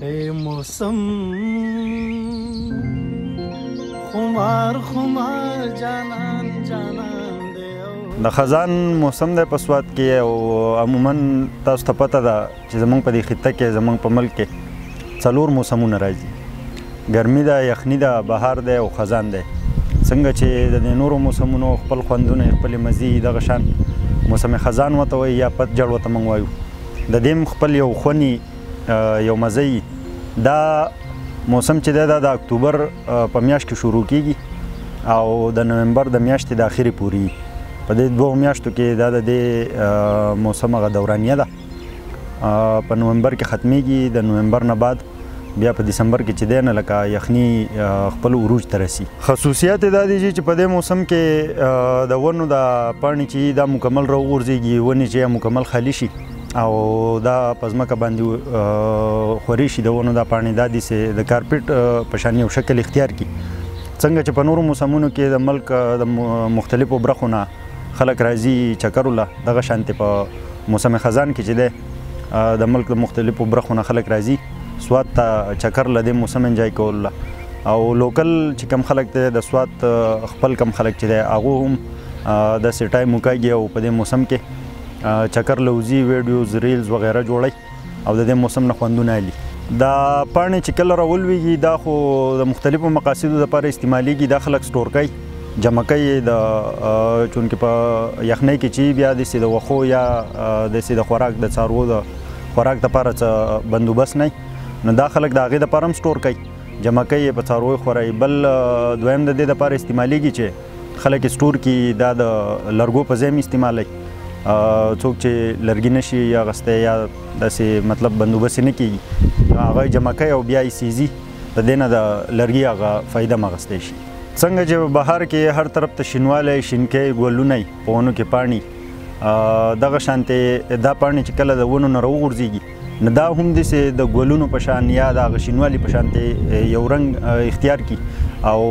ای موسم خمار خمار جانان جانان دی د خزان موسم دی په سوات کې او عموما تاسو ته پته ده چې زمونږ په دې خطه کې زمونږ په ملک کې 4 موسمونه راځي. ګرمي ده، یخني ده، بهار دی او خزان دی. څنګه چې د دې نورو موسمونو خپل خوندونه خپل مزي دغه شان موسم خزان ورته وایي یا پتجړ ورته موږ وایو. د دې خپل یو خونی یو مزي دا موسم چې دی دا د اکتوبر په میاشت کې شروع کیږي او د نومبر د میاشتې د اخرې پورې په دې 2 میاشتو کې دا د دې موسم هغه دورانیه ده. په نومبر کې ختمیږي، د نومبر نه بعد بیا په دسمبر کې چې دی نه لکه یخني خپل عروج ته رسي. خصوصیات یې دا دي چې په دې موسم کې د ونو د پاڼې چې دا مکمل راوغورځېږي، ونې چې مکمل خالي شي او دا په ځمکه باندې خورې شي د ونو دا پاڼې دا داسې د کارپېټ په شان یو شکل اختیار کړي. څنګه چې په نورو موسمونو کې د ملک د مختلفو برخو نه خلک راځي چکر وله، دغه شانتې په موسم خزان کې چې دی د ملک د مختلفو برخو نه خلک راځي سوات ته چکر له دې موسم انجوای کول. او لوکل چې کم خلک دی د سوات خپل کم خلک چې دی هغه هم داسې ټایم وکاږي او په دې موسم کې چکر لوزي، ویډیوز، ریلز وغیره جوړوي او د دې موسم نه خوندونه اخلي. دا پاڼې چې کله راولویږي دا خو د مختلفو مقاصدو لپاره استعمالیږي. دا خلک سټور کوي، جمع کوي د چونکې په یخنۍ کې چې بیا داسې د وښو یا داسې د خوراک د څاروو د خوراک دپاره څه بندوبست نه نو دا خلک د هغې دپاره هم سټور کوي، جمع کوي په څارویو خوروي. بل دویم د دې دپاره استعمالیږي چې خلک یې سټور کړي، دا د لرګو په ځای هم استعمالوي. څوک چې لرګي نشي اخیستی یا داسې مطلب بندوبست یې نه کېږي هغه یې جمع کوي او بیا یې سیزي، د دې نه د لرګي هغه فایده هم اخیستی شي. څنګه چې بهار کې هر طرف ته شینوالی، شینکۍ، ګلونه په ونو کې پاڼې، دغه شانتې دا پاڼې چې کله د ونو نه راوغورځېږي نو دا هم داسې د ګلونو په شان یا د هغه شینوالي په شانتې یو رنګ اختیار کړي او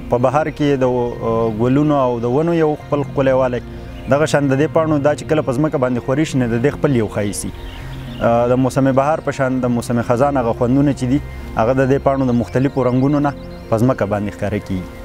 په بهار کې د ګلونو او د ونو یو خپل ښکلی والی دغه شان د دې پاڼو دا چې کله په ځمکه باندې خورې شي نو د دې خپل یو ښایسي. د موسم بهار په شان د موسم خزان هغه خوندونه چې دي هغه د دې پاڼو د مختلفو رنګونو نه په ځمکه باندې ښکاره کېږي.